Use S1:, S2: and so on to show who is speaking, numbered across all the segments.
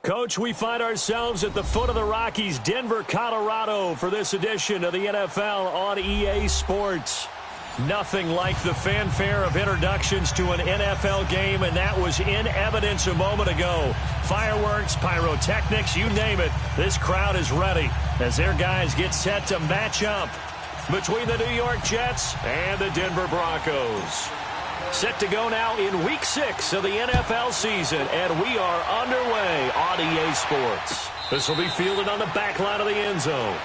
S1: Coach, we find ourselves at the foot of the Rockies, Denver, Colorado, for this edition of the NFL on EA Sports. Nothing like the fanfare of introductions to an NFL game, and that was in evidence a moment ago. Fireworks, pyrotechnics, you name it. This crowd is ready as their guys get set to match up between the New York Jets and the Denver Broncos. Set to go now in Week 6 of the NFL season, and we are underway on EA Sports. This will be fielded on the back line of the end zone.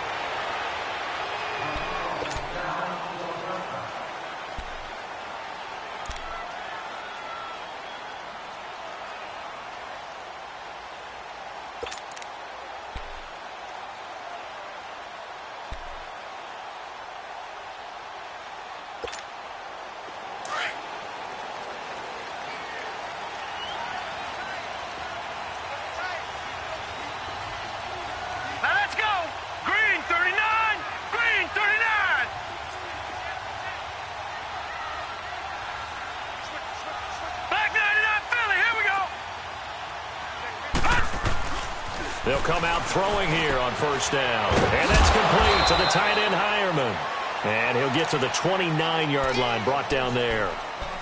S1: They'll come out throwing here on first down. And that's complete to the tight end, Hireman. And he'll get to the 29-yard line, brought down there.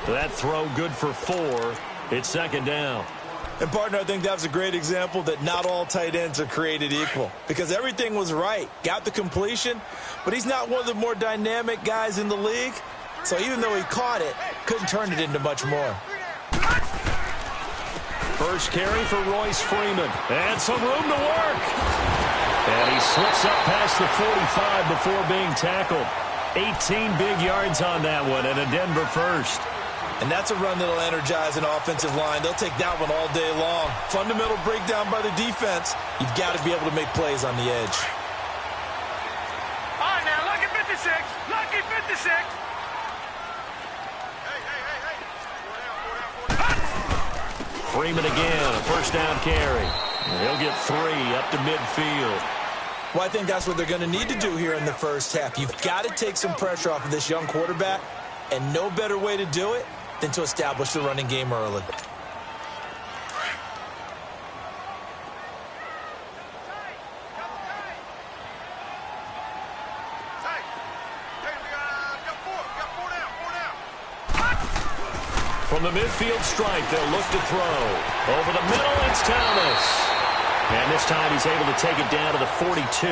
S1: That throw good for 4. It's second down.
S2: And, partner, I think that was a great example that not all tight ends are created equal. Because everything was right. Got the completion, but he's not one of the more dynamic guys in the league. So even though he caught it, couldn't turn it into much more.
S1: First carry for Royce Freeman. And some room to work. And he slips up past the 45 before being tackled. 18 big yards on that one, and a Denver first.
S2: And that's a run that'll energize an offensive line. They'll take that one all day long. Fundamental breakdown by the defense. You've got to be able to make plays on the edge.
S3: All right, now, lucky 56. Lucky 56.
S1: Freeman again, a first down carry. And he'll get 3 up to midfield.
S2: Well, I think that's what they're going to need to do here in the first half. You've got to take some pressure off of this young quarterback, and no better way to do it than to establish the running game early.
S1: From the midfield strike, they'll look to throw. Over the middle, it's Thomas. And this time he's able to take it down to the 42.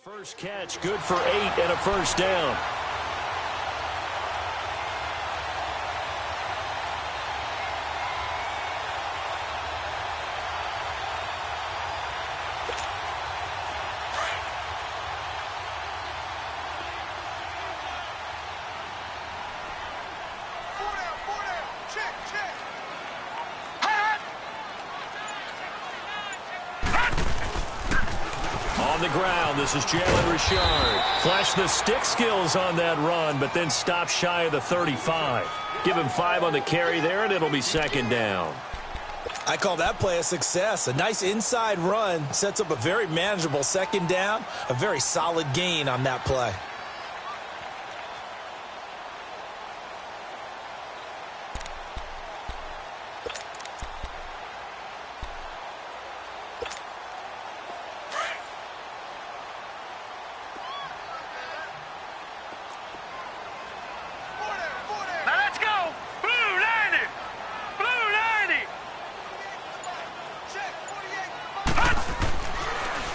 S1: First catch, good for 8 and a first down. On the ground, this is Jalen Richard. Flashed the stick skills on that run, but then stopped shy of the 35. Give him 5 on the carry there, and it'll be second down.
S2: I call that play a success. A nice inside run sets up a very manageable second down. A very solid gain on that play.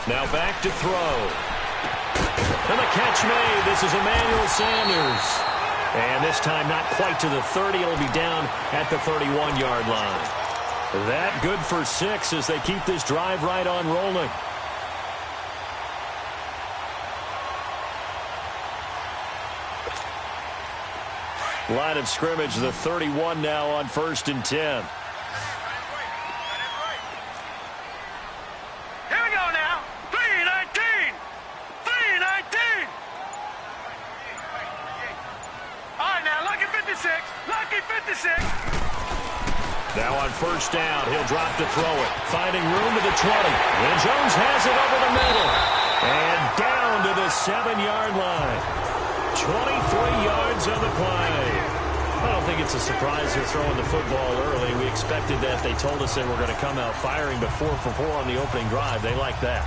S1: Now back to throw. And the catch made. This is Emmanuel Sanders. And this time not quite to the 30. It'll be down at the 31-yard line. That good for 6 as they keep this drive right on rolling. Line of scrimmage, the 31 now on 1st and 10.
S3: Here we go now. 3-19. 3-19. All right, now, lucky 56. Lucky 56.
S1: Now on 1st down, he'll drop to throw it. Finding room to the 20. And Jones has it over the middle. And down to the 7-yard line. 23 yards on the play. I don't think it's a surprise they're throwing the football early. We expected that. They told us they were going to come out firing, but 4 for 4 on the opening drive. They like that.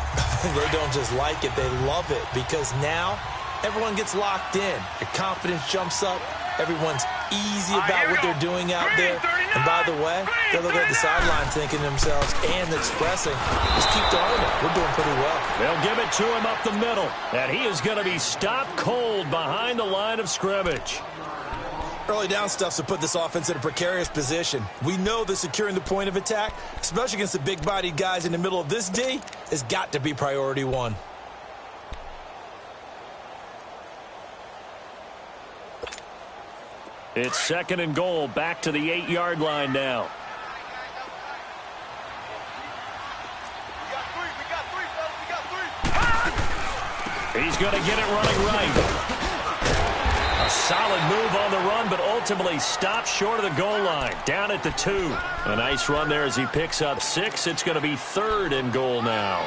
S2: They don't just like it, they love it, because now everyone gets locked in. Their confidence jumps up. Everyone's easy about what they're doing out there. And by the way, they're looking at the sideline thinking to themselves and expressing, just keep throwing it. We're doing pretty well.
S1: They'll give it to him up the middle. And he is going to be stopped cold behind the line of scrimmage.
S2: Early down stuffs to put this offense in a precarious position. We know that securing the point of attack, especially against the big-bodied guys in the middle of this D, has got to be priority one.
S1: It's 2nd and goal, back to the 8-yard line now. He's going to get it running right. A solid move on the run, but ultimately stopped short of the goal line. Down at the 2. A nice run there as he picks up 6. It's going to be 3rd and goal now.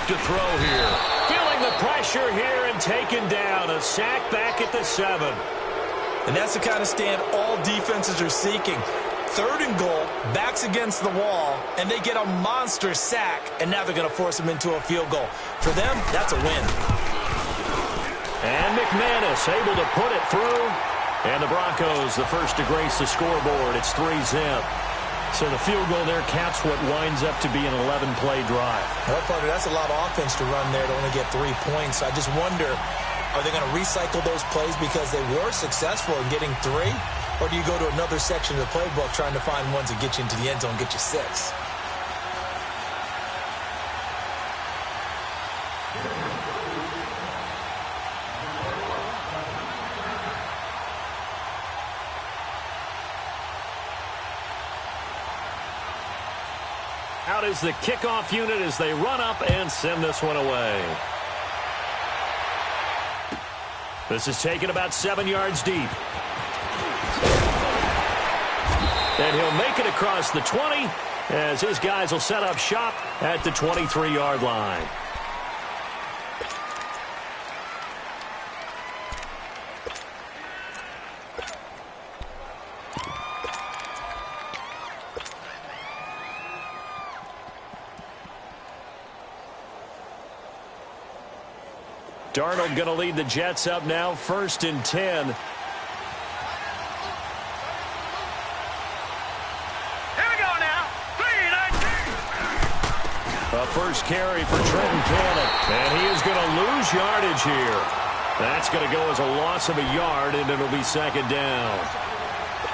S1: To throw here. Feeling the pressure here and taken down. A sack back at the 7.
S2: And that's the kind of stand all defenses are seeking. 3rd and goal, backs against the wall, and they get a monster sack, and now they're going to force them into a field goal. For them, that's a win.
S1: And McManus able to put it through. And the Broncos, the first to grace the scoreboard. It's 3-zip. So the field goal there caps what winds up to be an 11-play drive.
S2: Well, Parker, that's a lot of offense to run there to only get 3 points. I just wonder, are they going to recycle those plays because they were successful in getting 3? Or do you go to another section of the playbook trying to find ones that get you into the end zone and get you 6?
S1: Out is the kickoff unit as they run up and send this one away. This is taken about 7 yards deep. And he'll make it across the 20 as his guys will set up shop at the 23-yard line. Darnold going to lead the Jets up now, 1st and 10.
S3: Here we go now. 3-19.
S1: A first carry for Trenton Cannon. And he is going to lose yardage here. That's going to go as a loss of a yard, and it'll be 2nd down.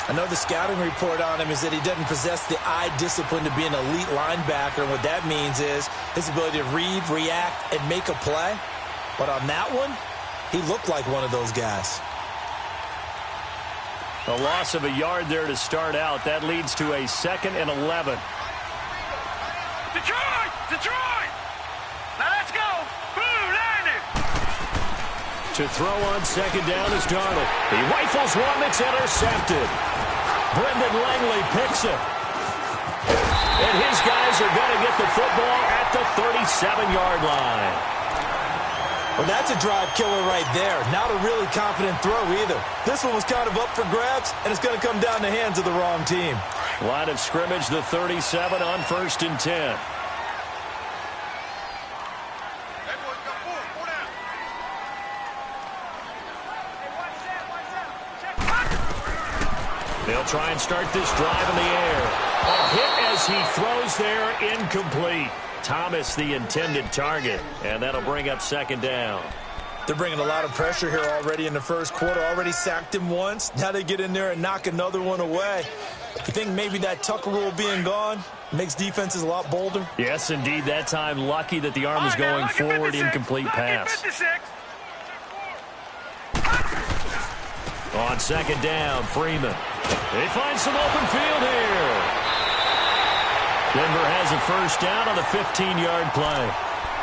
S2: I know the scouting report on him is that he doesn't possess the eye discipline to be an elite linebacker. And what that means is his ability to read, react, and make a play. But on that one, he looked like one of those guys.
S1: A loss of a yard there to start out. That leads to a 2nd and 11.
S3: Detroit! Detroit! Now let's go! Blue Lightning!
S1: To throw on 2nd down is Darnold. He rifles one that's intercepted. Brendan Langley picks it. And his guys are going to get the football at the 37-yard line.
S2: Well, that's a drive killer right there. Not a really confident throw either. This one was kind of up for grabs, and it's going to come down the hands of the wrong team.
S1: Line of scrimmage, the 37 on 1st and 10. They'll try and start this drive in the air. A hit as he throws there, incomplete. Thomas the intended target, and that'll bring up 2nd down.
S2: They're bringing a lot of pressure here already in the first quarter. Already sacked him once. Now they get in there and knock another one away. You think maybe that Tucker rule being gone makes defenses a lot bolder?
S1: Yes, indeed. That time, lucky that the arm was going forward. Incomplete pass. On second down, Freeman. They find some open field here. Denver has a first down on the 15-yard play.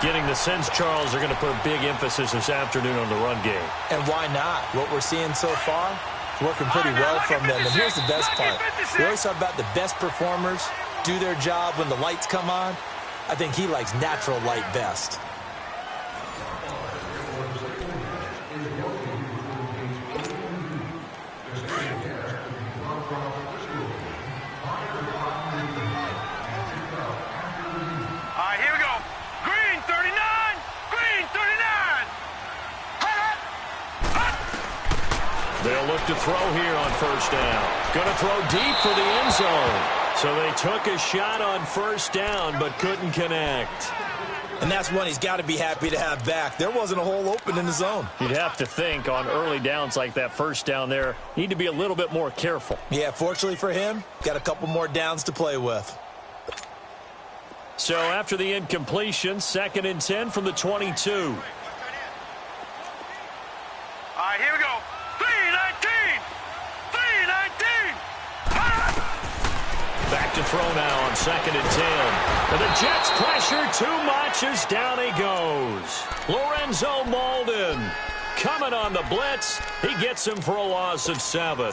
S1: Getting the sense, Charles, they're going to put a big emphasis this afternoon on the run game.
S2: And why not? What we're seeing so far is working pretty well from them. And here's the best part. We always talk about the best performers do their job when the lights come on. I think he likes natural light best.
S1: They'll look to throw here on first down. Going to throw deep for the end zone. So they took a shot on first down but couldn't connect.
S2: And that's one he's got to be happy to have back. There wasn't a hole open in the zone.
S1: You'd have to think on early downs like that first down there, need to be a little bit more careful.
S2: Yeah, fortunately for him, got a couple more downs to play with.
S1: So after the incompletion, 2nd and 10 from the 22.
S3: All right, here we go. 3-19.
S1: Back to throw now on 2nd and 10. And the Jets pressure too much as down he goes. Lorenzo Malden coming on the blitz. He gets him for a loss of 7.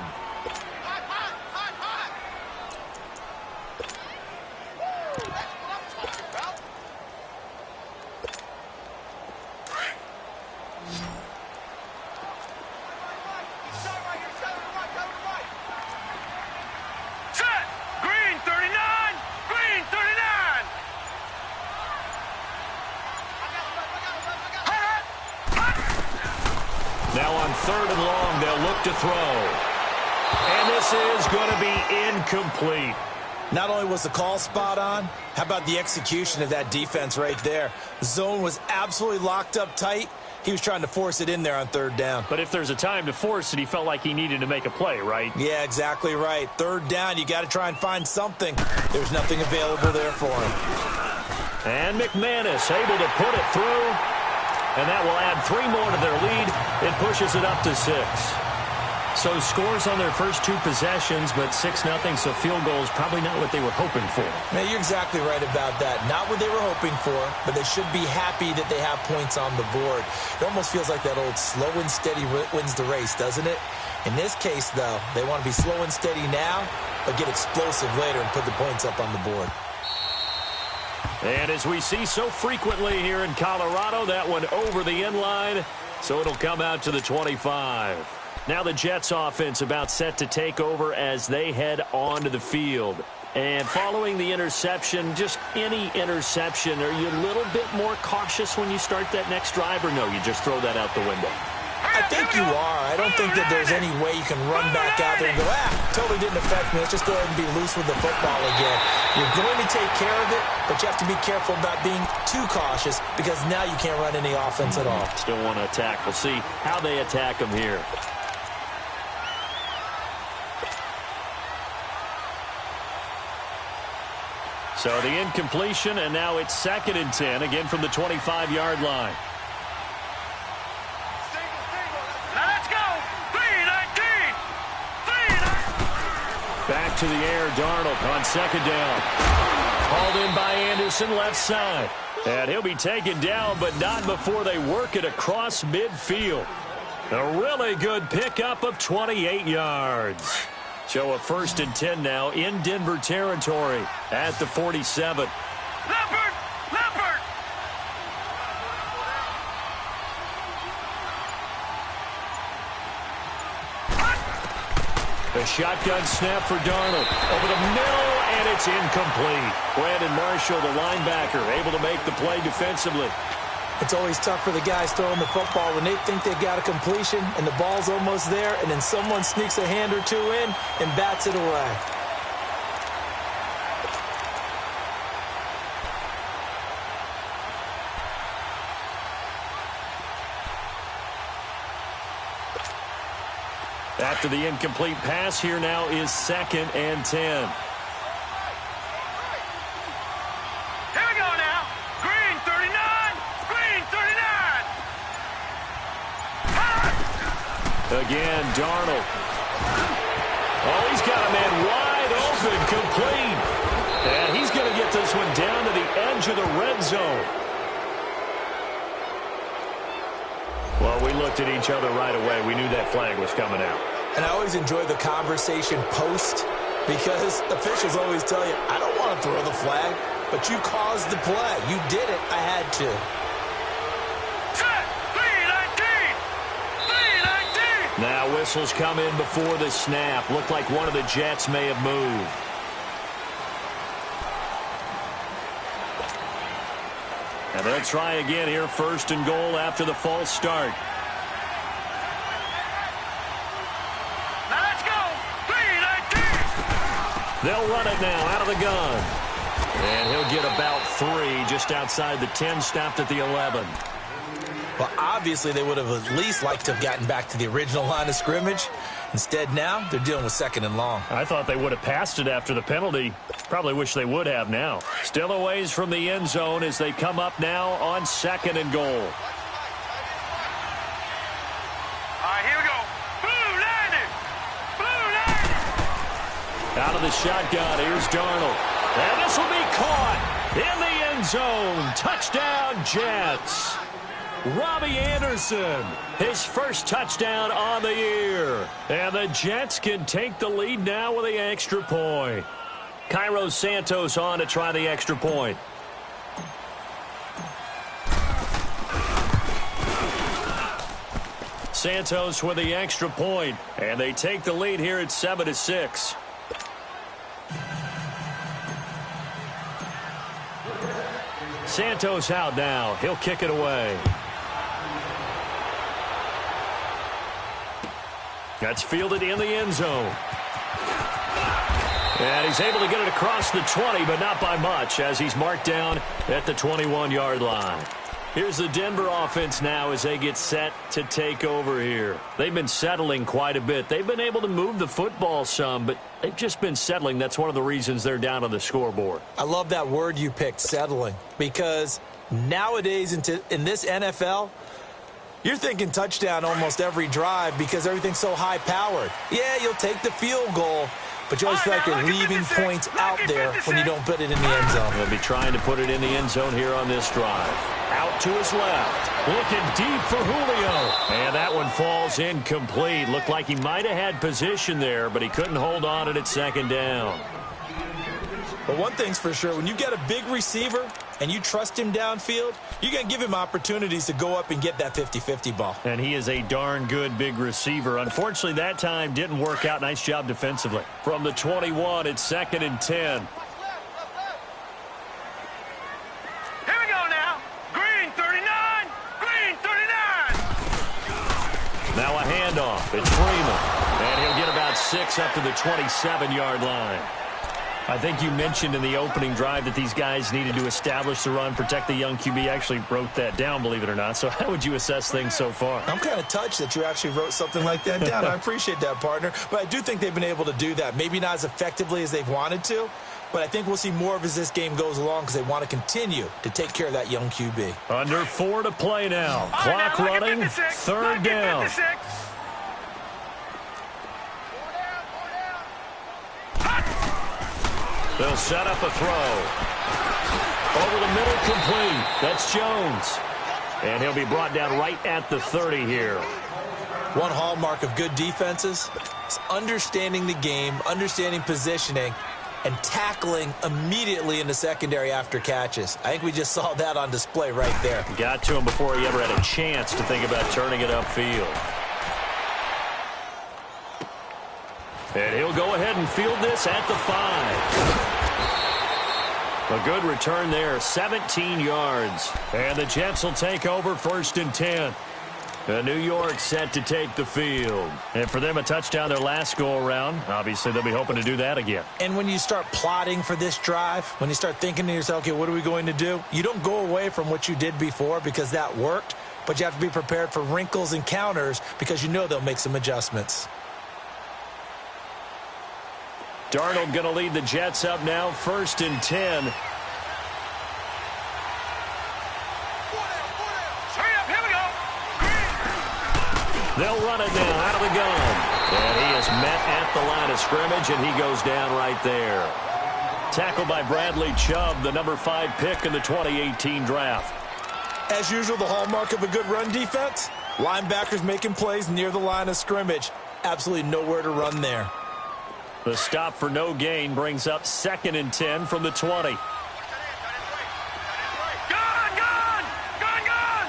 S1: Now on 3rd and long, they'll look to throw. And this is going to be incomplete.
S2: Not only was the call spot on, how about the execution of that defense right there? The zone was absolutely locked up tight. He was trying to force it in there on 3rd down.
S1: But if there's a time to force it, he felt like he needed to make a play, right?
S2: Yeah, exactly right. 3rd down, you got to try and find something. There's nothing available there for him.
S1: And McManus able to put it through. And that will add 3 more to their lead. It pushes it up to 6. So scores on their first 2 possessions, but 6-0, so field goal is probably not what they were hoping for.
S2: Man, you're exactly right about that. Not what they were hoping for, but they should be happy that they have points on the board. It almost feels like that old slow and steady wins the race, doesn't it? In this case, though, they want to be slow and steady now, but get explosive later and put the points up on the board.
S1: And as we see so frequently here in Colorado, that one over the end line, so it'll come out to the 25. Now the Jets offense about set to take over as they head onto the field. And following the interception, just any interception, are you a little bit more cautious when you start that next drive, or no, you just throw that out the window?
S2: I think you are. I don't think that there's any way you can run back out there and go, totally didn't affect me. Let's just go ahead and be loose with the football again. You're going to take care of it, but you have to be careful about being too cautious because now you can't run any offense at all.
S1: Still want to attack. We'll see how they attack them here. So the incompletion, and now it's 2nd and 10, again from the 25-yard line. Back to the air, Darnold on 2nd down. Hauled in by Anderson, left side. And he'll be taken down, but not before they work it across midfield. A really good pickup of 28 yards. So a 1st and 10 now in Denver territory at the 47.
S3: Leopard! Leopard!
S1: The shotgun snap for Darnold. Over the middle, and it's incomplete. Brandon Marshall, the linebacker, able to make the play defensively.
S2: It's always tough for the guys throwing the football when they think they've got a completion and the ball's almost there, and then someone sneaks a hand or 2 in and bats it away.
S1: After the incomplete pass, here now is 2nd and 10.
S3: Here we go now. Green 39. Green 39.
S1: Again, Darnold. Oh, he's got a man wide open, complete. And he's going to get this one down to the edge of the red zone. Well, we looked at each other right away. We knew that flag was coming out.
S2: And I always enjoy the conversation post because officials always tell you, I don't want to throw the flag, but you caused the play. You did it. I had to.
S3: Set. 3-19. 3-19.
S1: Now whistles come in before the snap. Looked like one of the Jets may have moved. And they'll try again here, 1st and goal after the false start.
S3: Now let's go. 3-19.
S1: They'll run it now out of the gun. And he'll get about 3 just outside the 10, stopped at the 11.
S2: Well, obviously they would have at least liked to have gotten back to the original line of scrimmage. Instead now, they're dealing with 2nd and long.
S1: I thought they would have passed it after the penalty. Probably wish they would have now. Still a ways from the end zone as they come up now on 2nd and goal.
S3: All right, here we go. Blue 90. Blue 90.
S1: Out of the shotgun, here's Darnold. And this will be caught in the end zone. Touchdown, Jets. Robbie Anderson, his first touchdown on the year. And the Jets can take the lead now with the extra point. Cairo Santos on to try the extra point. Santos with the extra point, and they take the lead here at 7-6. Santos out now. He'll kick it away. That's fielded in the end zone. And he's able to get it across the 20, but not by much, as he's marked down at the 21-yard line. Here's the Denver offense now as they get set to take over here. They've been settling quite a bit. They've been able to move the football some, but they've just been settling. That's one of the reasons they're down on the scoreboard.
S2: I love that word you picked, settling, because nowadays in this NFL, you're thinking touchdown almost every drive because everything's so high-powered. Yeah, you'll take the field goal, but you always feel like you're leaving points out there when you don't put it in the end zone.
S1: He'll be trying to put it in the end zone here on this drive. Out to his left. Looking deep for Julio. And that one falls incomplete. Looked like he might have had position there, but he couldn't hold on it at 2nd down.
S2: But one thing's for sure, when you get a big receiver and you trust him downfield, you're going to give him opportunities to go up and get that 50-50 ball.
S1: And he is a darn good big receiver. Unfortunately, that time didn't work out. Nice job defensively. From the 21, it's 2nd and 10.
S3: Here we go now. Green 39. Green 39.
S1: Now a handoff. It's Freeman. And he'll get about 6 up to the 27-yard line. I think you mentioned in the opening drive that these guys needed to establish the run, protect the young QB. Actually wrote that down, believe it or not. So how would you assess things so far?
S2: I'm kind of touched that you actually wrote something like that down. I appreciate that, partner. But I do think they've been able to do that. Maybe not as effectively as they've wanted to, but I think we'll see more of as this game goes along because they want to continue to take care of that young QB.
S1: Under 4 to play now. Clock running, 3rd down.
S3: 56.
S1: They'll set up a throw. Over the middle, complete. That's Jones. And he'll be brought down right at the 30 here.
S2: One hallmark of good defenses is understanding the game, understanding positioning, and tackling immediately in the secondary after catches. I think we just saw that on display right there.
S1: Got to him before he ever had a chance to think about turning it upfield. And he'll go ahead and field this at the 5. A good return there, 17 yards. And the Jets will take over 1st and 10. New York set to take the field. And for them, a touchdown their last go-around. Obviously, they'll be hoping to do that again.
S2: And when you start plotting for this drive, when you start thinking to yourself, okay, what are we going to do? You don't go away from what you did before because that worked, but you have to be prepared for wrinkles and counters because you know they'll make some adjustments.
S1: Darnold going to lead the Jets up now, 1st and 10.
S3: Here we go.
S1: They'll run it now out of the gun. And he is met at the line of scrimmage, and he goes down right there. Tackled by Bradley Chubb, the number 5 pick in the 2018 draft.
S2: As usual, the hallmark of a good run defense, linebackers making plays near the line of scrimmage. Absolutely nowhere to run there.
S1: The stop for no gain brings up 2nd and 10 from the 20.
S3: Gone, gone, gone, gone.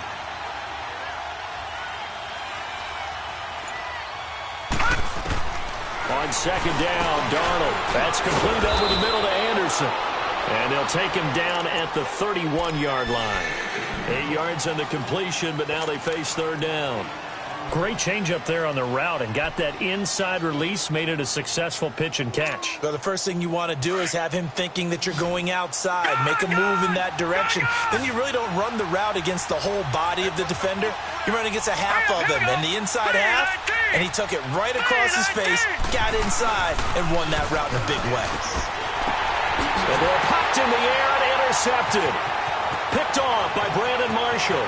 S1: On 2nd down, Darnold. That's complete over the middle to Anderson. And they'll take him down at the 31-yard line. 8 yards on the completion, but now they face 3rd down.
S4: Great change up there on the route and got that inside release, made it a successful pitch and catch.
S2: So the first thing you want to do is have him thinking that you're going outside, make a move in that direction. Then you really don't run the route against the whole body of the defender. You run against a half of him, and the inside half, and he took it right across his face, got inside, and won that route in a big way.
S1: And they're popped in the air and intercepted. Picked off by Brandon Marshall.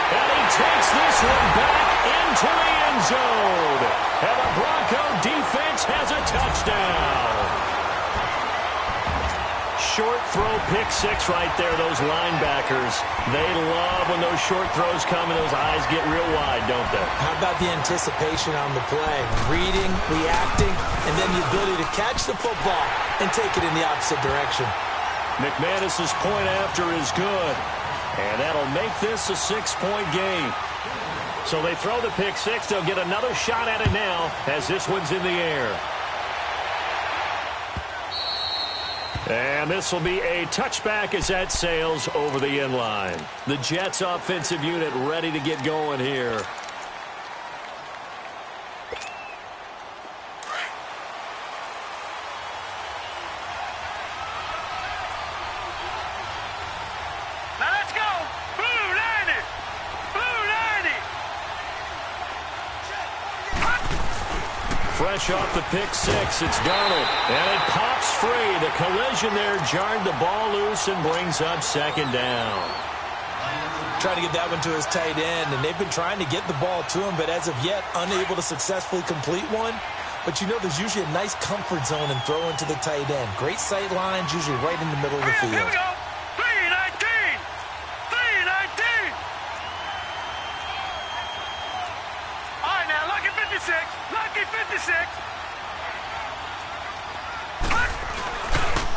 S1: And he takes this one back into the end zone. And the Bronco defense has a touchdown. Short throw pick 6 right there, those linebackers. They love when those short throws come and those eyes get real wide, don't they?
S2: How about the anticipation on the play? Reading, reacting, and then the ability to catch the football and take it in the opposite direction.
S1: McManus's point after is good. And that'll make this a 6-point game. So they throw the pick 6. They'll get another shot at it now as this one's in the air. And this will be a touchback as that sails over the end line. The Jets offensive unit ready to get going here.
S3: Now let's go. Blue 90. Blue 90.
S1: Fresh off the pick 6, it's Darnold. And it pops free. The collision there jarred the ball loose and brings up 2nd down.
S2: Trying to get that one to his tight end, and they've been trying to get the ball to him, but as of yet, unable to successfully complete one. But you know there's usually a nice comfort zone in throwing to the tight end. Great sight lines, usually right in the middle of the
S3: Here
S2: field.
S3: we go. 319. 319. All right, now, lucky 56. Lucky 56.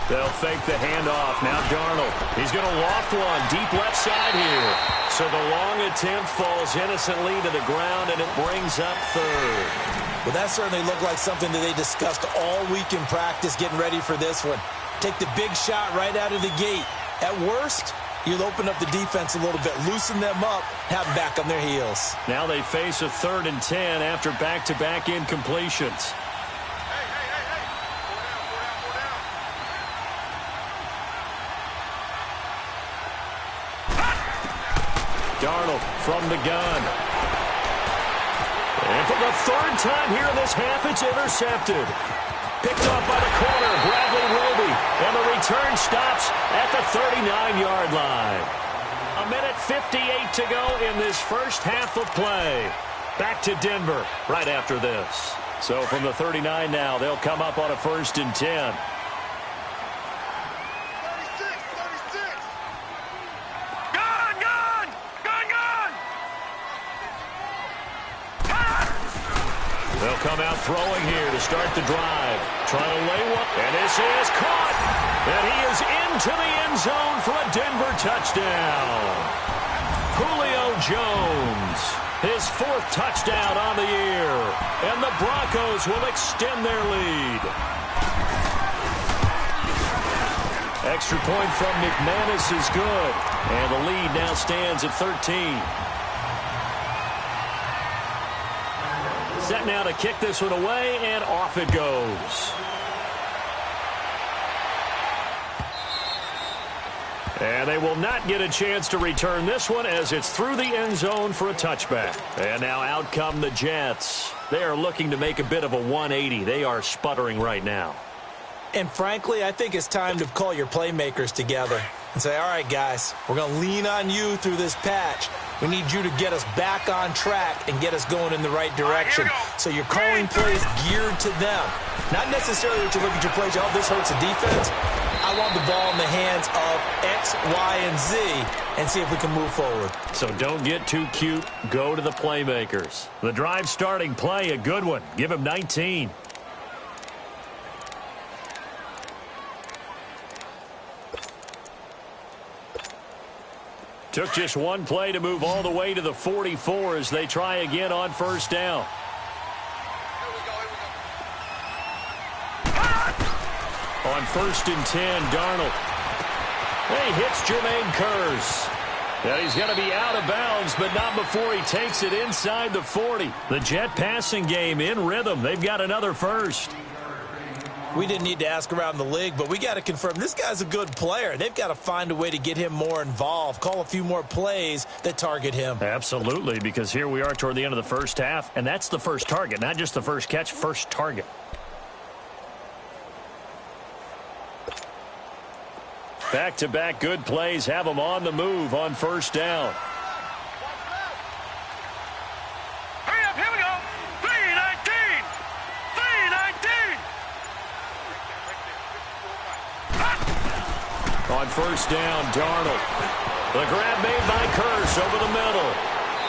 S1: They'll fake the handoff. Now Darnold. He's going to loft one deep left side here. So the long attempt falls innocently to the ground, and it brings up 3rd.
S2: Well, that certainly looked like something that they discussed all week in practice getting ready for this one. Take the big shot right out of the gate. At worst, you'll open up the defense a little bit, loosen them up, have them back on their heels.
S1: Now they face a 3rd and 10 after back-to-back incompletions. Darnold from the gun. And for the 3rd time here in this half, it's intercepted. Picked off by the corner, Bradley Roby. And the return stops at the 39-yard line. 1:58 to go in this first half of play. Back to Denver right after this. So from the 39 now, they'll come up on a 1st and 10. They'll come out throwing here to start the drive. Trying to lay one. And this is caught. And he is into the end zone for a Denver touchdown. Julio Jones. His 4th touchdown on the year. And the Broncos will extend their lead. Extra point from McManus is good. And the lead now stands at 13. Set now to kick this one away, and off it goes. And they will not get a chance to return this one as it's through the end zone for a touchback. And now out come the Jets. They are looking to make a bit of a 180. They are sputtering right now.
S2: And frankly, I think it's time to call your playmakers together and say, all right, guys, we're going to lean on you through this patch. We need you to get us back on track and get us going in the right direction. So you're calling plays geared to them. Not necessarily that you look at your plays, oh, this hurts the defense. I want the ball in the hands of X, Y, and Z and see if we can move forward.
S1: So don't get too cute. Go to the playmakers. The drive starting play, a good one. Give him 19. Took just one play to move all the way to the 44 as they try again on first down. On 1st and 10, Darnold. He hits Jermaine Kearse. And he's going to be out of bounds, but not before he takes it inside the 40. The Jet passing game in rhythm. They've got another first.
S2: We didn't need to ask around the league, but we got to confirm this guy's a good player. They've got to find a way to get him more involved, call a few more plays that target him.
S1: Absolutely, because here we are toward the end of the first half, and that's the first target, not just the first catch, first target. Back-to-back good plays have them on the move on first down.
S3: Hurry up, here we go. 3-19. 3-19.
S1: On first down, Darnold. The grab made by Kearse over the middle.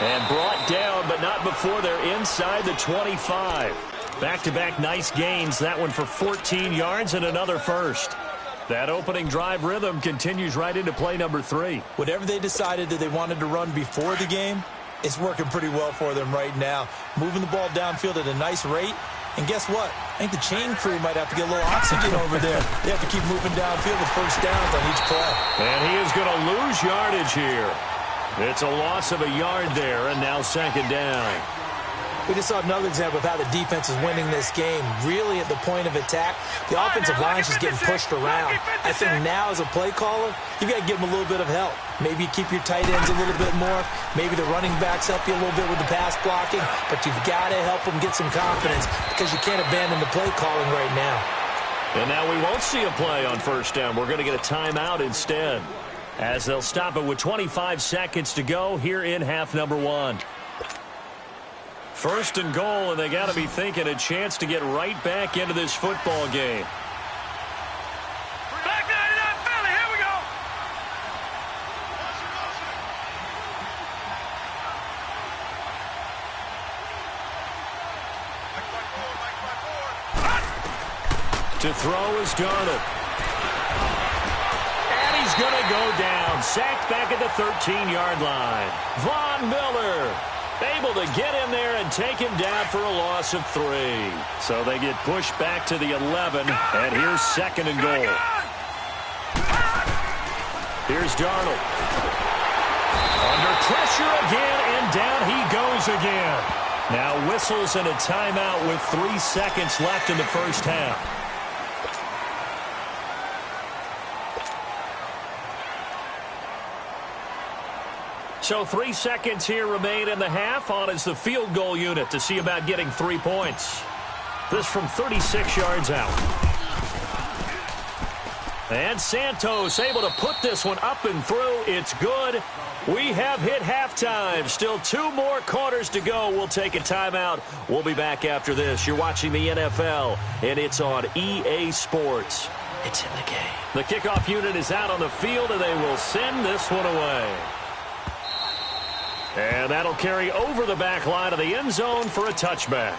S1: And brought down, but not before they're inside the 25. Back-to-back nice gains. That one for 14 yards and another first. That opening drive rhythm continues right into play number 3.
S2: Whatever they decided that they wanted to run before the game, it's working pretty well for them right now. Moving the ball downfield at a nice rate. And guess what? I think the chain crew might have to get a little oxygen over there. They have to keep moving downfield with first downs on each play.
S1: And he is going to lose yardage here. It's a loss of a yard there, and now second down.
S2: We just saw another example of how the defense is winning this game. Really at the point of attack, the offensive line is just getting pushed around. I think now as a play caller, you've got to give them a little bit of help. Maybe you keep your tight ends a little bit more. Maybe the running backs help you a little bit with the pass blocking. But you've got to help them get some confidence because you can't abandon the play calling right now.
S1: And now we won't see a play on first down. We're going to get a timeout instead, as they'll stop it with 25 seconds to go here in half number 1. First and goal, and they got to be thinking a chance to get right back into this football game.
S3: Back 99 Philly, here we go.
S1: To throw is Darnold. And he's going to go down. Sacked back at the 13-yard line. Von Miller able to get in there and take him down for a loss of 3. So they get pushed back to the 11, and here's second and goal. Here's Darnold. Under pressure again, and down he goes again. Now whistles and a timeout with 3 seconds left in the first half. So 3 seconds here remain in the half. On is the field goal unit to see about getting 3 points. This from 36 yards out. And Santos able to put this one up and through. It's good. We have hit halftime. Still 2 more quarters to go. We'll take a timeout. We'll be back after this. You're watching the NFL, and it's on EA Sports. It's in the game. The kickoff unit is out on the field, and they will send this one away. And that'll carry over the back line of the end zone for a touchback.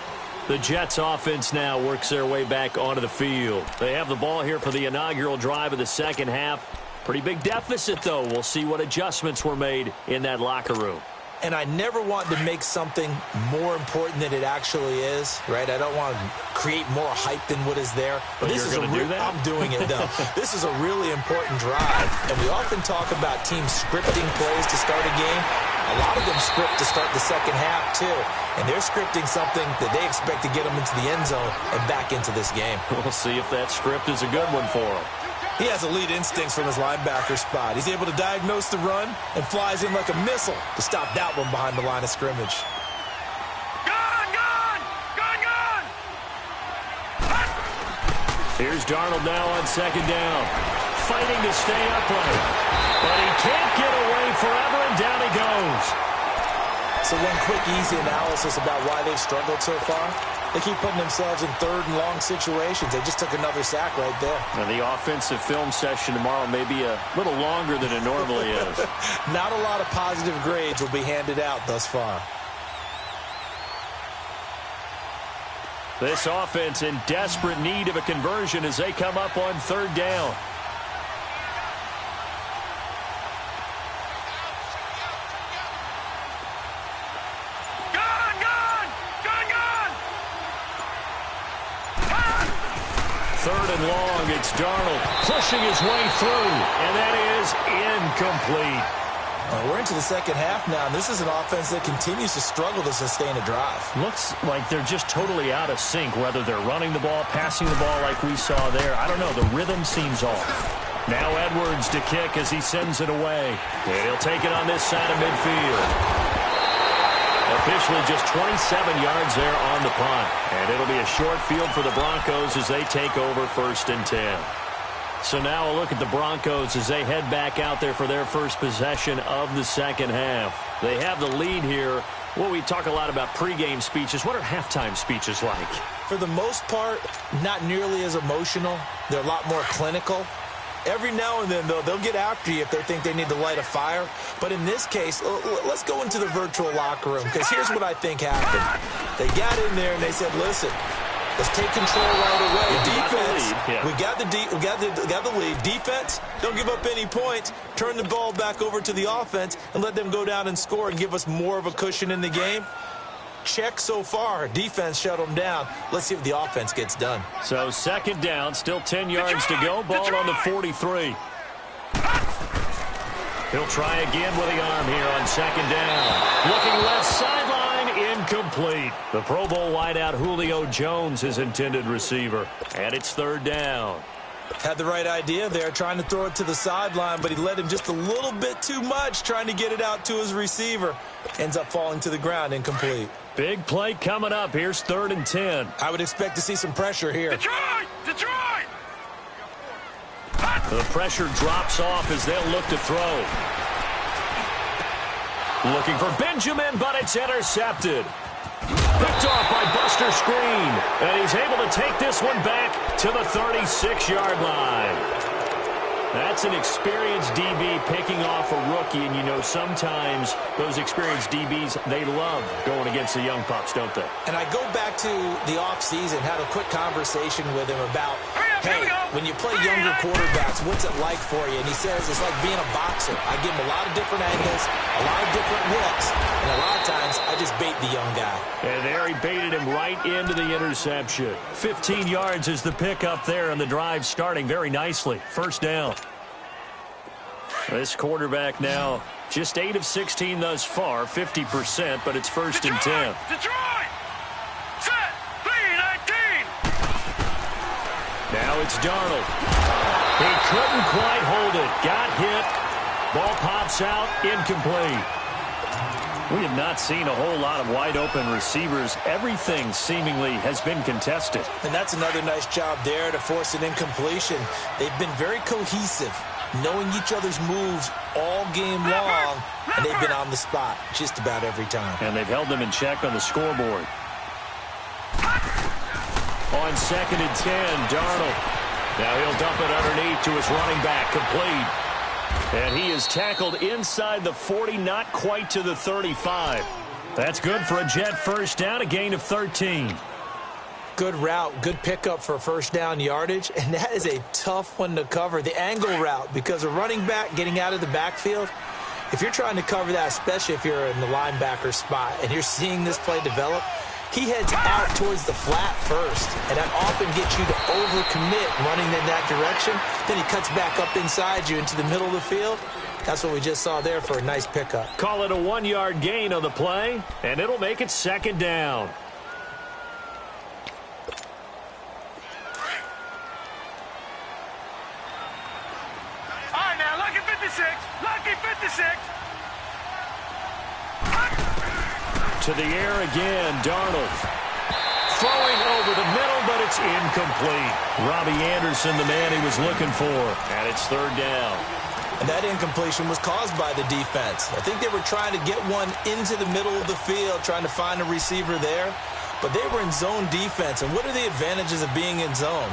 S1: The Jets offense now works their way back onto the field. They have the ball here for the inaugural drive of the second half. Pretty big deficit, though. We'll see what adjustments were made in that locker room.
S2: And I never want to make something more important than it actually is, right? I don't want to create more hype than what is there.
S1: But this is
S2: I'm doing it, though. This is a really important drive. And we often talk about teams scripting plays to start a game. A lot of them script to start the second half, too. And they're scripting something that they expect to get them into the end zone and back into this game.
S1: We'll see if that script is a good one for them.
S2: He has elite instincts from his linebacker spot. He's able to diagnose the run and flies in like a missile to stop that one behind the line of scrimmage.
S1: Here's Darnold now on second down. Fighting to stay upright. But he can't get away forever, and down he goes.
S2: So one quick, easy analysis about why they've struggled so far. They keep putting themselves in third and long situations. They just took another sack right there.
S1: Now, the offensive film session tomorrow may be a little longer than it normally is.
S2: Not a lot of positive grades will be handed out thus far.
S1: This offense in desperate need of a conversion as they come up on third down. Third and long, it's Darnold pushing his way through, and that is incomplete.
S2: We're into the second half now, and this is an offense that continues to struggle to sustain a drive.
S1: Looks like they're just totally out of sync, whether they're running the ball, passing the ball like we saw there. I don't know. The rhythm seems off. Now Edwards to kick as he sends it away. And he'll take it on this side of midfield. Officially just 27 yards there on the punt. And it'll be a short field for the Broncos as they take over 1st and 10. So now a look at the Broncos as they head back out there for their first possession of the second half. They have the lead here. Well, we talk a lot about pregame speeches. What are halftime speeches like?
S2: For the most part, not nearly as emotional. They're a lot more clinical. Every now and then, though, they'll get after you if they think they need to light a fire. But in this case, let's go into the virtual locker room, because here's what I think happened. They got in there and they said, listen, let's take control right away. Defense, we got the lead. Defense, don't give up any points. Turn the ball back over to the offense and let them go down and score and give us more of a cushion in the game. Check so far. Defense shut them down. Let's see if the offense gets done.
S1: So second down, still 10 yards to go. Ball on the 43. He'll try again with the arm here on second down. Looking left sideline, incomplete. The Pro Bowl wideout Julio Jones, his intended receiver. And it's third down.
S2: Had the right idea there, trying to throw it to the sideline, but he led him just a little bit too much, trying to get it out to his receiver. Ends up falling to the ground, incomplete.
S1: Big play coming up. Here's 3rd and 10.
S2: I would expect to see some pressure here.
S3: Detroit! Detroit!
S1: The pressure drops off as they'll look to throw. Looking for Benjamin, but it's intercepted. Picked off by Buster Screen. And he's able to take this one back to the 36-yard line. That's an experienced DB picking off a rookie, and you know sometimes those experienced DBs, they love going against the young pups, don't they?
S2: And I go back to the offseason, had a quick conversation with him about, hey, when you play younger quarterbacks, what's it like for you? And he says it's like being a boxer. I give him a lot of different angles, a lot of different looks, and a lot of times I just bait the young guy.
S1: And there he baited him right into the interception. 15 yards is the pickup there, and the drive starting very nicely. First down. This quarterback now just 8 of 16 thus far, 50%, but it's 1st and 10.
S3: Detroit! Set! 3-19!
S1: Now it's Darnold. He couldn't quite hold it. Got hit. Ball pops out. Incomplete. We have not seen a whole lot of wide-open receivers. Everything seemingly has been contested.
S2: And that's another nice job there to force an incompletion. They've been very cohesive, knowing each other's moves all game long, and they've been on the spot just about every time.
S1: And they've held them in check on the scoreboard. On 2nd and 10, Darnold. Now he'll dump it underneath to his running back, complete. And he is tackled inside the 40, not quite to the 35. That's good for a Jet first down, a gain of 13.
S2: Good route, good pickup for first down yardage, and that is a tough one to cover, the angle route, because a running back getting out of the backfield, if you're trying to cover that, especially if you're in the linebacker spot and you're seeing this play develop, he heads out towards the flat first, and that often gets you to overcommit running in that direction. Then he cuts back up inside you into the middle of the field. That's what we just saw there for a nice pickup.
S1: Call it a 1-yard gain on the play, and it'll make it 2nd down.
S3: 56. Lucky 56.
S1: To the air again, Darnold. Throwing over the middle, but it's incomplete. Robbie Anderson, the man he was looking for. And it's third down.
S2: And that incompletion was caused by the defense. I think they were trying to get one into the middle of the field, trying to find a receiver there. But they were in zone defense. And what are the advantages of being in zone?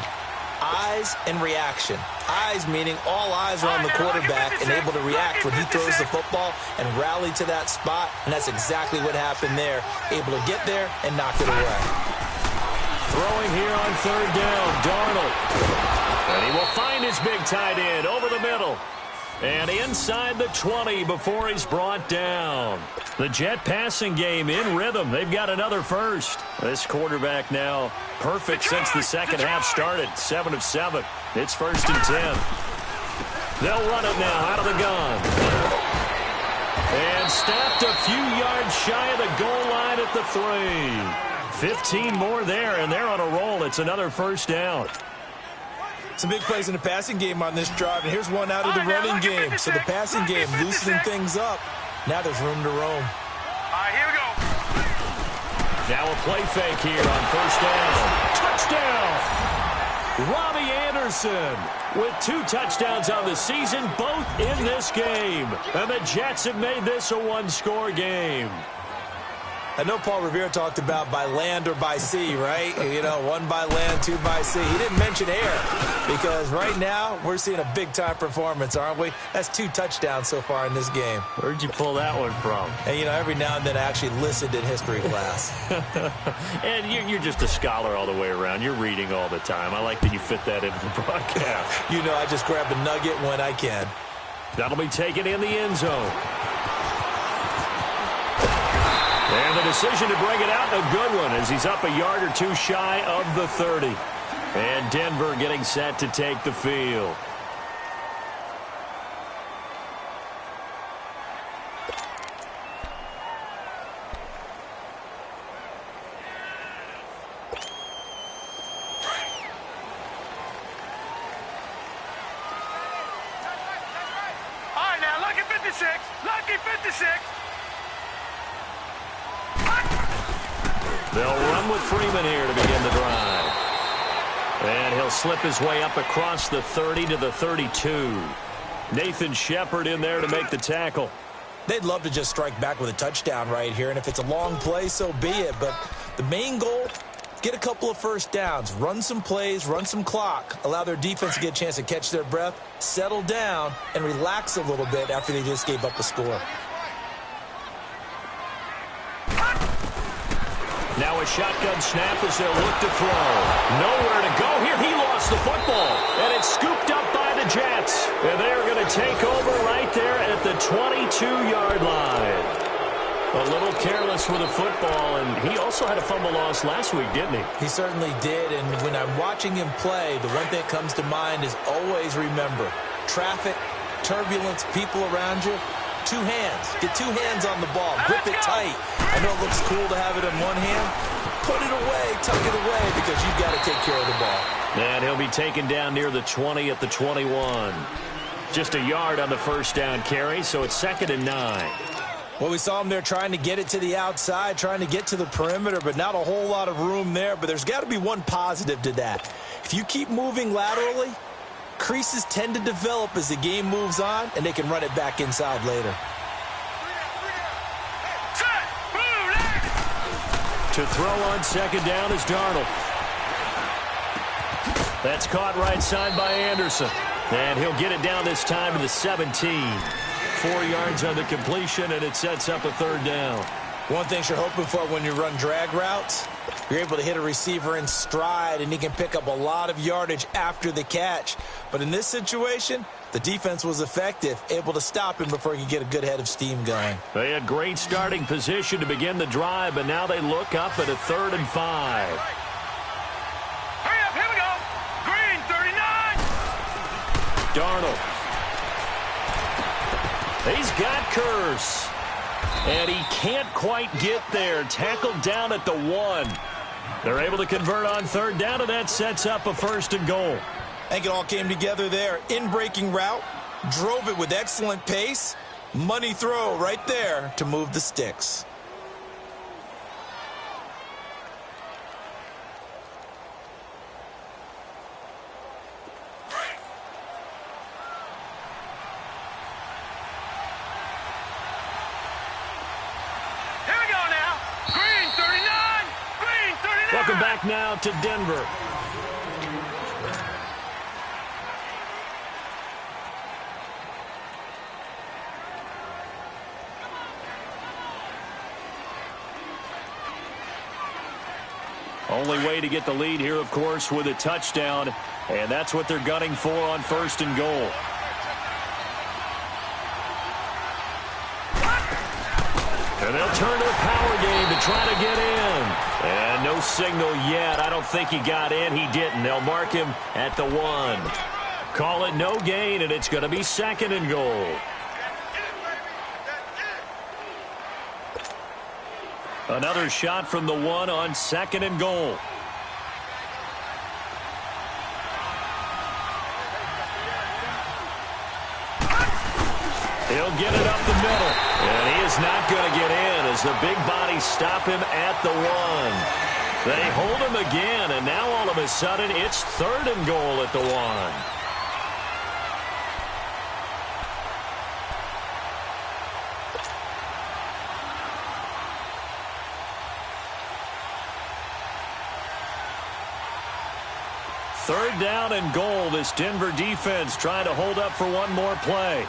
S2: Eyes and reaction. Eyes meaning all eyes are on the quarterback and able to react when he throws the football and rally to that spot. And that's exactly what happened there. Able to get there and knock it away.
S1: Throwing here on third down, Darnold. And he will find his big tight end over the middle. And inside the 20 before he's brought down. The Jet passing game in rhythm. They've got another first. This quarterback now perfect since the second half started. 7 of 7. It's 1st and 10. They'll run it now out of the gun. And stopped a few yards shy of the goal line at the 3. 15 more there, and they're on a roll. It's another first down.
S2: Some big plays in the passing game on this drive, and here's one out of the running game. So the passing game loosening things up. Now there's room to roam.
S3: All right, here we go.
S1: Now a play fake here on first down. Touchdown! Robbie Anderson with 2 touchdowns on the season, both in this game. And the Jets have made this a 1-score game.
S2: I know Paul Revere talked about by land or by sea, right? You know, 1 by land, 2 by sea. He didn't mention air because right now we're seeing a big-time performance, aren't we? That's 2 touchdowns so far in this game.
S1: Where'd you pull that one from?
S2: And, you know, every now and then I actually listened in history class.
S1: And you're just a scholar all the way around. You're reading all the time. I like that you fit that into the broadcast.
S2: You know, I just grab a nugget when I can.
S1: That'll be taken in the end zone. And the decision to bring it out, a good one, as he's up a yard or 2 shy of the 30. And Denver getting set to take the field.
S3: All right, now, lucky 56. Lucky 56.
S1: They'll run with Freeman here to begin the drive. And he'll slip his way up across the 30 to the 32. Nathan Shepard in there to make the tackle.
S2: They'd love to just strike back with a touchdown right here, and if it's a long play, so be it. But the main goal, get a couple of first downs, run some plays, run some clock, allow their defense to get a chance to catch their breath, settle down, and relax a little bit after they just gave up a score.
S1: Now a shotgun snap as they'll look to throw. Nowhere to go here. He lost the football. And it's scooped up by the Jets. And they're going to take over right there at the 22-yard line. A little careless with the football. And he also had a fumble loss last week, didn't he?
S2: He certainly did. And when I'm watching him play, the one thing that comes to mind is always remember, traffic, turbulence, people around you. 2 hands. Get 2 hands on the ball. Grip it tight. I know it looks cool to have it in one hand. Put it away. Tuck it away because you've got to take care of the ball.
S1: And he'll be taken down near the 20 at the 21. Just a yard on the first down carry, so it's 2nd and 9.
S2: Well, we saw him there trying to get it to the outside, trying to get to the perimeter, but not a whole lot of room there. But there's got to be one positive to that. If you keep moving laterally, creases tend to develop as the game moves on, and they can run it back inside later.
S1: To throw on 2nd down is Darnold. That's caught right side by Anderson. And he'll get it down this time to the 17. 4 yards on the completion, and it sets up a 3rd down.
S2: One thing you're hoping for when you run drag routes, you're able to hit a receiver in stride, and he can pick up a lot of yardage after the catch. But in this situation, the defense was effective, able to stop him before he could get a good head of steam going.
S1: They had great starting position to begin the drive, but now they look up at a 3rd and 5.
S3: Hurry up, here we go. Green, 39.
S1: Darnold. He's got Curse. And he can't quite get there. Tackled down at the 1. They're able to convert on 3rd down, and that sets up a 1st and goal.
S2: I think it all came together there. In-breaking route, Drove it with excellent pace. Money throw right there to move the sticks.
S1: Welcome back now to Denver. Only way to get the lead here, of course, with a touchdown, and that's what they're gunning for on 1st and goal. And they'll turn to the power game to try to get in. And no signal yet. I don't think he got in. He didn't. They'll mark him at the 1. Call it no gain, and it's going to be 2nd and goal. Another shot from the 1 on 2nd and goal. He'll get it up the middle. And he is not going to get in as the big bodies stop him at the 1. They hold him again, and now all of a sudden it's 3rd and goal at the 1. Third down and goal. This Denver defense trying to hold up for one more play.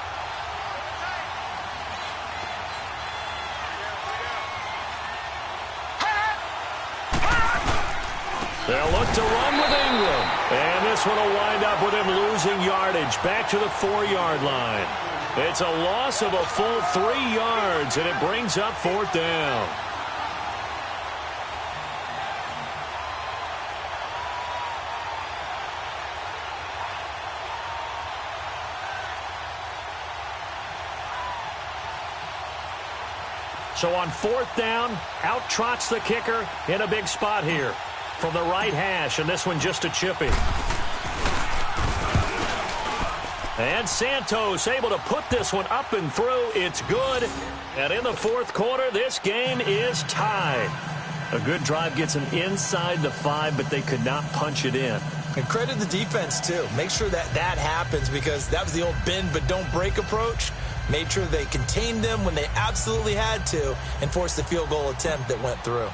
S1: They'll look to run with Ingram. And this one will wind up with him losing yardage back to the 4-yard line. It's a loss of a full 3 yards, and it brings up 4th down. So on 4th down, out trots the kicker in a big spot here from the right hash, and this one just a chippy. And Santos able to put this one up and through. It's good. And in the 4th quarter, this game is tied. A good drive gets them inside the 5, but they could not punch it in.
S2: And credit the defense, too. Make sure that happens, because that was the old bend but don't break approach. Made sure they contained them when they absolutely had to and forced the field goal attempt that went through.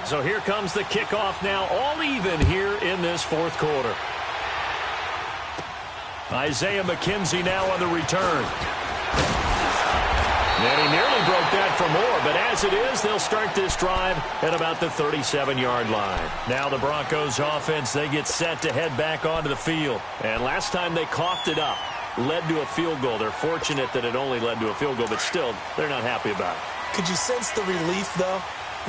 S1: So here comes the kickoff now, all even here in this 4th quarter. Isaiah McKenzie now on the return. And he nearly broke that for more, but as it is, they'll start this drive at about the 37-yard line. Now the Broncos offense, they get set to head back onto the field. And last time they coughed it up, led to a field goal. They're fortunate that it only led to a field goal, but still, they're not happy about it.
S2: Could you sense the relief, though,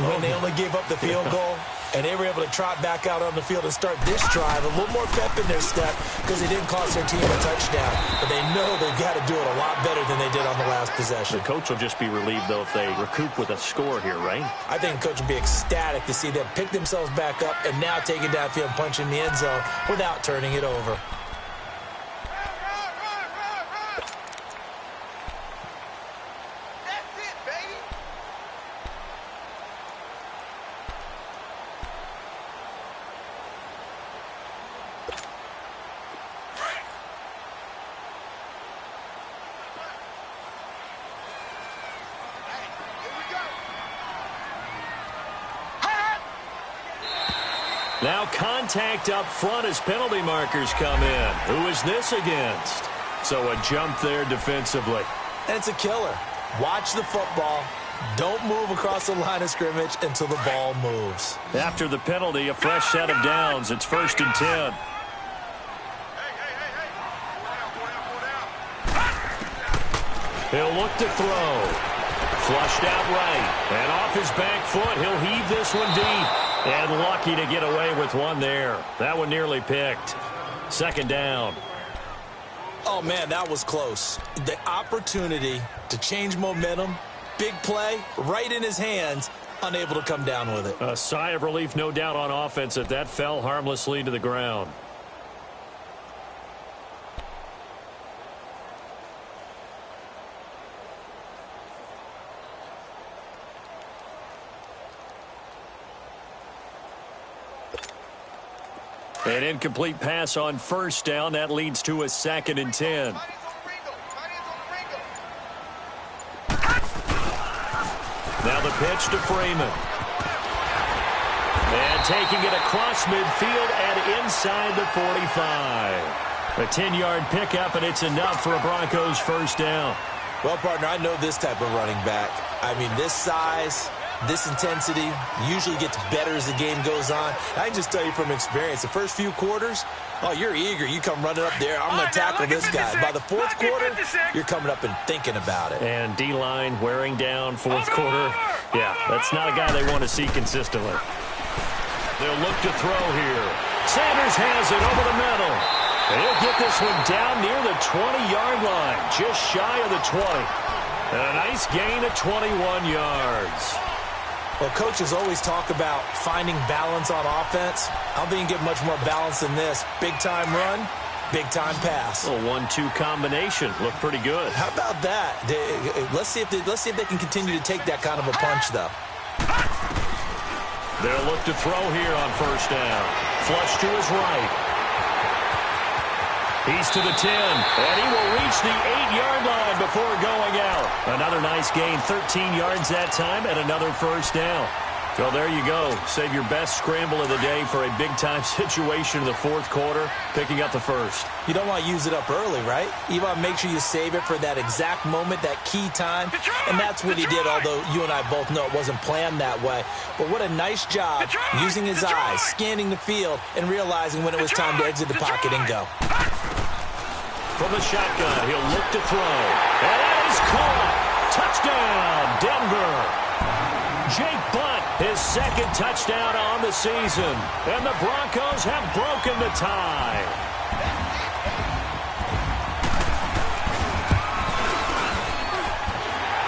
S2: when they only gave up the field goal? And they were able to trot back out on the field and start this drive. A little more pep in their step because they didn't cost their team a touchdown. But they know they've got to do it a lot better than they did on the last possession.
S1: The coach will just be relieved, though, if they recoup with a score here, right?
S2: I think the coach will be ecstatic to see them pick themselves back up and now take it downfield and punch in the end zone without turning it over.
S1: Now contact up front as penalty markers come in. Who is this against? So a jump there defensively.
S2: And it's a killer. Watch the football. Don't move across the line of scrimmage until the ball moves.
S1: After the penalty, a fresh set of downs. It's 1st and 10. He'll look to throw. Flushed out right. And off his back foot, he'll heave this one deep. And lucky to get away with one there. That one nearly picked. 2nd down.
S2: Oh, man, that was close. The opportunity to change momentum, big play, right in his hands, unable to come down with it.
S1: A sigh of relief, no doubt, on offense if that fell harmlessly to the ground. An incomplete pass on first down. That leads to a 2nd and 10. Now the pitch to Freeman. And taking it across midfield and inside the 45. A 10-yard pickup, and it's enough for a Broncos first down.
S2: Well, partner, I know this type of running back. I mean, this size, this intensity usually gets better as the game goes on. I can just tell you from experience, the first few quarters, oh, you're eager. You come running up there. I'm going to tackle this guy. By the fourth quarter, you're coming up and thinking about it.
S1: And D-line wearing down fourth quarter. Yeah, that's not a guy they want to see consistently. They'll look to throw here. Sanders has it over the middle. And he'll get this one down near the 20-yard line, just shy of the 20. And a nice gain of 21 yards.
S2: Well, coaches always talk about finding balance on offense. I don't think you can get much more balance than this. Big-time run, big-time pass.
S1: A 1-2 combination. Looked pretty good.
S2: How about that? Let's see if they can continue to take that kind of a punch, though.
S1: They'll look to throw here on first down. Flush to his right. He's to the 10, and he will reach the 8-yard line before going out. Another nice gain, 13 yards that time, and another first down. Well, there you go. Save your best scramble of the day for a big-time situation in the fourth quarter, picking up the first.
S2: You don't want to use it up early, right? You want to make sure you save it for that exact moment, that key time. And that's what he did, although you and I both know it wasn't planned that way. But what a nice job using his eyes, scanning the field, and realizing when it was time to exit the pocket and go.
S1: From the shotgun, he'll look to throw. And that is caught. Touchdown, Denver. Jake Butt, his 2nd touchdown on the season. And the Broncos have broken the tie.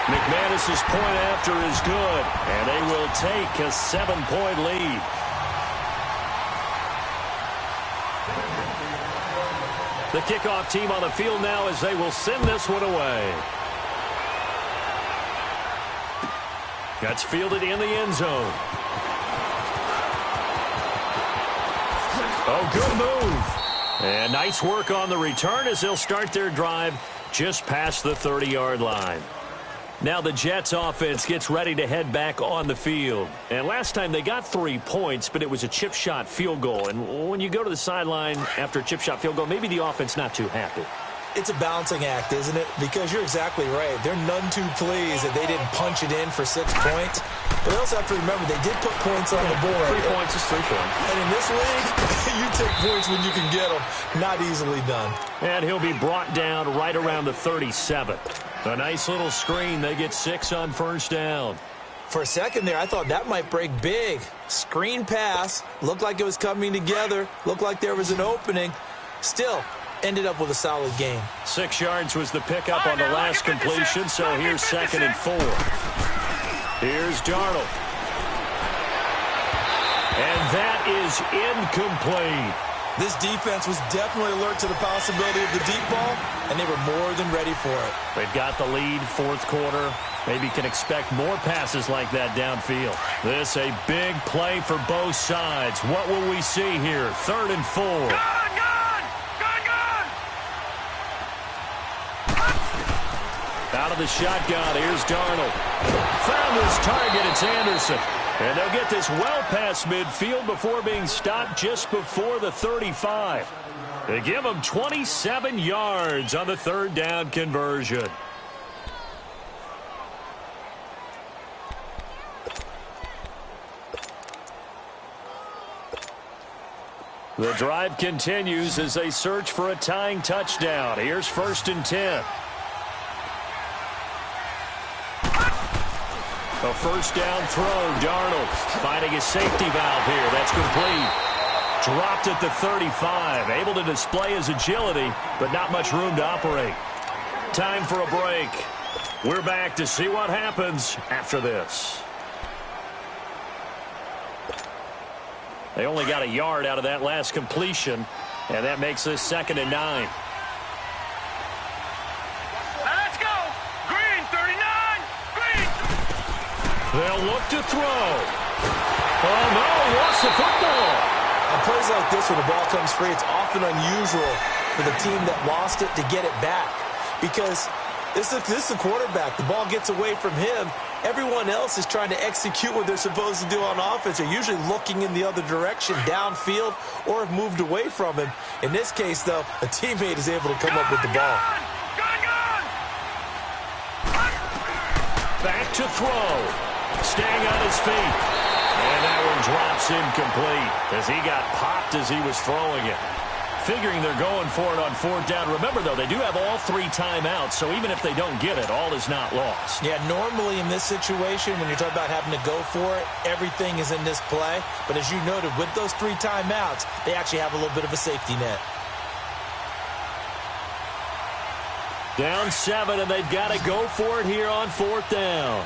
S1: McManus's point after is good. And they will take a 7-point lead. The kickoff team on the field now as they will send this one away. That's fielded in the end zone. Oh, good move. And nice work on the return as they'll start their drive just past the 30-yard line. Now the Jets offense gets ready to head back on the field. And last time they got 3 points, but it was a chip shot field goal. And when you go to the sideline after a chip shot field goal, maybe the offense not too happy.
S2: It's a balancing act, isn't it? Because you're exactly right. They're none too pleased that they didn't punch it in for 6 points. But they also have to remember they did put points on the board.
S1: 3 points is 3 points.
S2: And in this league, you take points when you can get them. Not easily done.
S1: And he'll be brought down right around the 37. A nice little screen. They get 6 on first down.
S2: For a second there, I thought that might break big. Screen pass. Looked like it was coming together. Looked like there was an opening. Still, ended up with a solid gain.
S1: 6 yards was the pickup on the last completion, so here's 2nd and 4. Here's Darnold. And that is incomplete.
S2: This defense was definitely alert to the possibility of the deep ball, and they were more than ready for it.
S1: They've got the lead, fourth quarter. Maybe can expect more passes like that downfield. This a big play for both sides. What will we see here? 3rd and 4.
S3: Gun!
S1: Out of the shotgun, here's Darnold. Found his target, it's Anderson. And they'll get this well past midfield before being stopped just before the 35. They give him 27 yards on the 3rd down conversion. The drive continues as they search for a tying touchdown. Here's 1st and 10. A first down throw, Darnold finding a safety valve here. That's complete. Dropped at the 35. Able to display his agility, but not much room to operate. Time for a break. We're back to see what happens after this. They only got a yard out of that last completion, and that makes this 2nd and 9.
S3: Let's go! Green, 39! Green!
S1: They'll look to throw. Oh, no, lost the football.
S2: On plays like this, when the ball comes free, it's often unusual for the team that lost it to get it back. Because this is a quarterback. The ball gets away from him. Everyone else is trying to execute what they're supposed to do on offense. They're usually looking in the other direction, downfield, or have moved away from him. In this case, though, a teammate is able to come up with the ball.
S1: Back to throw. Staying on his feet. And that one drops incomplete as he got popped as he was throwing it. Figuring they're going for it on 4th down. Remember, though, they do have all 3 timeouts, so even if they don't get it, all is not lost.
S2: Yeah, normally in this situation, when you're talking about having to go for it, everything is in this play. But as you noted, with those 3 timeouts, they actually have a little bit of a safety net.
S1: Down 7, and they've got to go for it here on 4th down.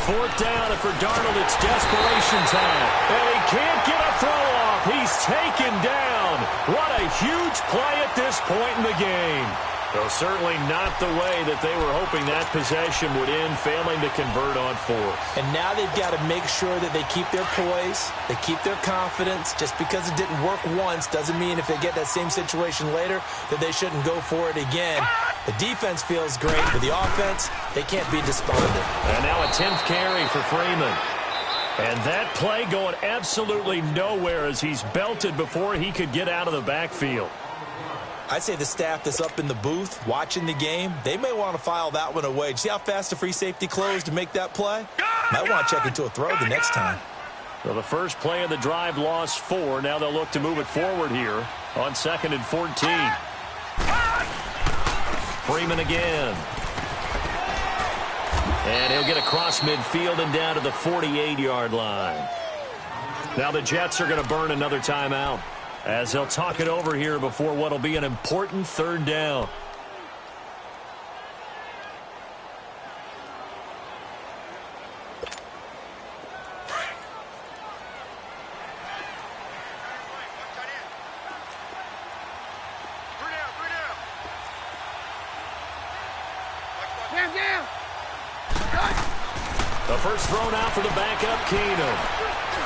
S1: 4th down, and for Darnold, it's desperation time. And he can't get a throw off. He's taken down. What a huge play at this point in the game. Though certainly not the way that they were hoping that possession would end, failing to convert on 4th.
S2: And now they've got to make sure that they keep their poise, they keep their confidence. Just because it didn't work once doesn't mean if they get that same situation later that they shouldn't go for it again. The defense feels great, but the offense, they can't be despondent.
S1: And now a 10th carry for Freeman. And that play going absolutely nowhere as he's belted before he could get out of the backfield.
S2: I'd say the staff that's up in the booth watching the game, they may want to file that one away. See how fast the free safety closed to make that play? Might want to check into a throw the next time.
S1: Well, the first play of the drive lost 4. Now they'll look to move it forward here on 2nd and 14. Freeman again. And he'll get across midfield and down to the 48-yard line. Now the Jets are going to burn another timeout as they'll talk it over here before what will be an important 3rd down. The first thrown out for the backup, Keenum.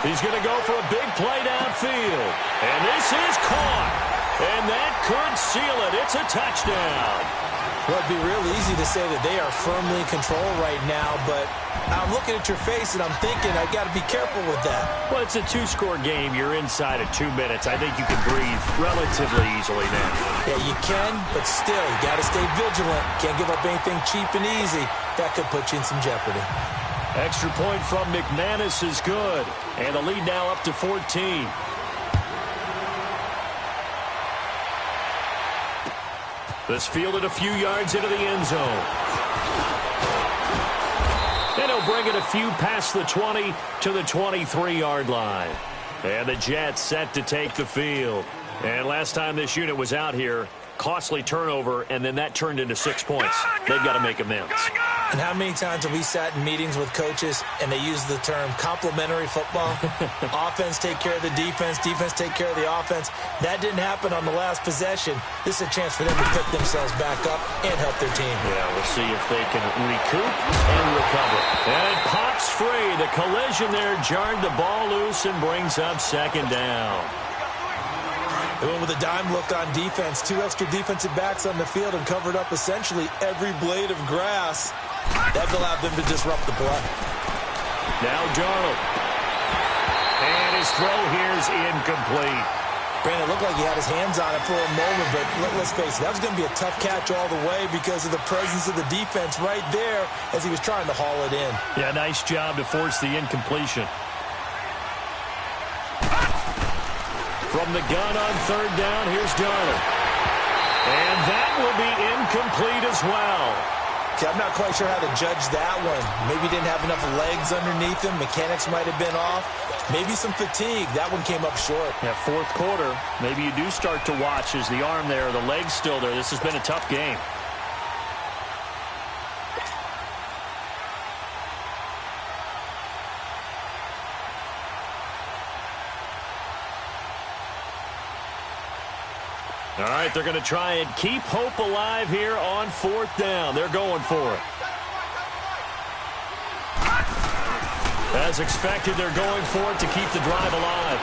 S1: He's going to go for a big play downfield. And this is caught. And that could seal it. It's a touchdown.
S2: Well, it'd be real easy to say that they are firmly in control right now, but I'm looking at your face and I'm thinking I got to be careful with that.
S1: Well, it's a 2-score game. You're inside of 2 minutes. I think you can breathe relatively easily now.
S2: Yeah, you can, but still, you got to stay vigilant. Can't give up anything cheap and easy. That could put you in some jeopardy.
S1: Extra point from McManus is good. And the lead now up to 14. This fielded a few yards into the end zone. And he'll bring it a few past the 20 to the 23-yard line. And the Jets set to take the field. And last time this unit was out here, costly turnover, and then that turned into 6 points. They've got to make amends.
S2: And how many times have we sat in meetings with coaches and they use the term complementary football? Offense take care of the defense, defense take care of the offense. That didn't happen on the last possession. This is a chance for them to pick themselves back up and help their team.
S1: Yeah, we'll see if they can recoup and recover. And it pops free. The collision there jarred the ball loose and brings up 2nd down.
S2: They went with a dime look on defense. 2 extra defensive backs on the field and covered up essentially every blade of grass. That allowed them to disrupt the play.
S1: Now Darnold. And his throw here is incomplete.
S2: Brandon, it looked like he had his hands on it for a moment, but let's face it, that was going to be a tough catch all the way because of the presence of the defense right there as he was trying to haul it in.
S1: Yeah, nice job to force the incompletion. From the gun on 3rd down, here's Darnold. And that will be incomplete as well.
S2: Okay, I'm not quite sure how to judge that one. Maybe he didn't have enough legs underneath him. Mechanics might have been off. Maybe some fatigue. That one came up short.
S1: Yeah, 4th quarter. Maybe you do start to watch as the arm there, the leg's still there. This has been a tough game. All right, they're going to try and keep hope alive here on 4th down. They're going for it. As expected, they're going for it to keep the drive alive.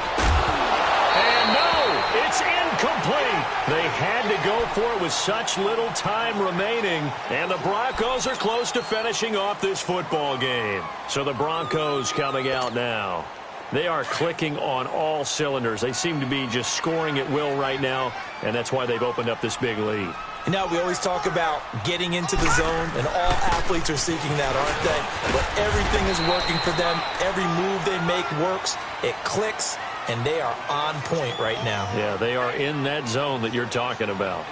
S1: And no, it's incomplete. They had to go for it with such little time remaining, and the Broncos are close to finishing off this football game. So the Broncos coming out now. They are clicking on all cylinders. They seem to be just scoring at will right now, and that's why they've opened up this big lead.
S2: You know, we always talk about getting into the zone, and all athletes are seeking that, aren't they? But everything is working for them. Every move they make works. It clicks, and they are on point right now.
S1: Yeah, they are in that zone that you're talking about.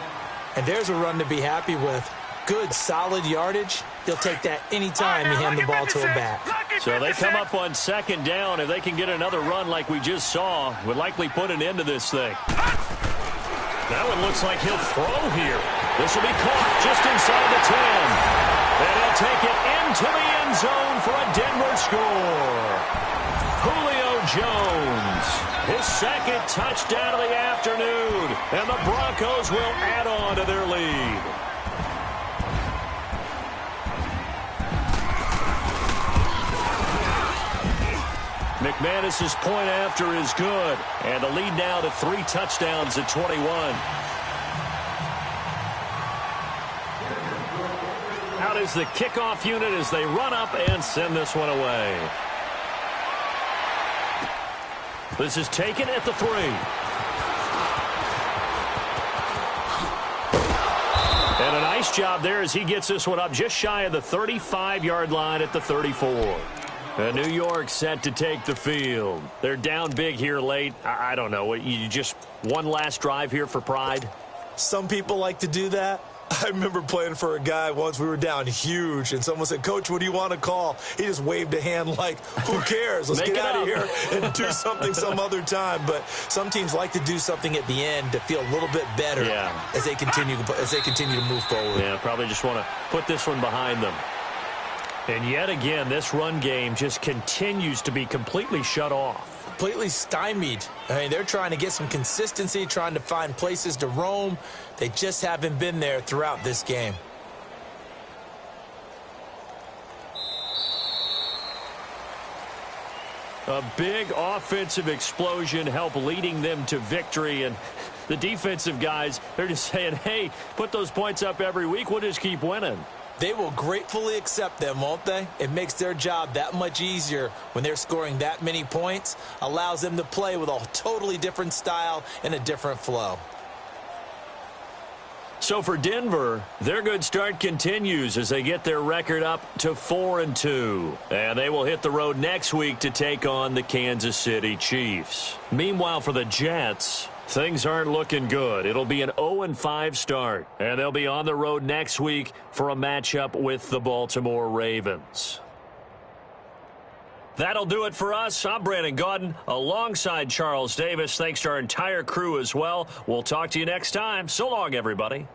S2: And there's a run to be happy with. Good, solid yardage. He'll take that anytime you hand the ball to him back.
S1: So they come up on 2nd down. If they can get another run like we just saw, would likely put an end to this thing. That one looks like he'll throw here. This will be caught just inside the 10. And he'll take it into the end zone for a Denver score. Julio Jones, his 2nd touchdown of the afternoon. And the Broncos will add on to their lead. McManus's point after is good. And the lead now to 3 touchdowns at 21. Out is the kickoff unit as they run up and send this one away. This is taken at the 3. And a nice job there as he gets this one up just shy of the 35-yard line at the 34. And New York set to take the field. They're down big here late. I don't know. You just one last drive here for pride?
S2: Some people like to do that. I remember playing for a guy once. We were down huge, and someone said, "Coach, what do you want to call?" He just waved a hand like, who cares? Let's get out of here and do something some other time. But some teams like to do something at the end to feel a little bit better as they continue to move forward.
S1: Yeah, probably just want to put this one behind them. And yet again, this run game just continues to be completely shut off.
S2: Completely stymied. I mean, they're trying to get some consistency, trying to find places to roam. They just haven't been there throughout this game.
S1: A big offensive explosion helped leading them to victory. And the defensive guys, they're just saying, hey, put those points up every week. We'll just keep winning.
S2: They will gratefully accept them, won't they? It makes their job that much easier when they're scoring that many points. Allows them to play with a totally different style and a different flow.
S1: So for Denver, their good start continues as they get their record up to 4-2. And they will hit the road next week to take on the Kansas City Chiefs. Meanwhile, for the Jets, things aren't looking good. It'll be an 0-5 start. And they'll be on the road next week for a matchup with the Baltimore Ravens. That'll do it for us. I'm Brandon Gaudin alongside Charles Davis. Thanks to our entire crew as well. We'll talk to you next time. So long, everybody.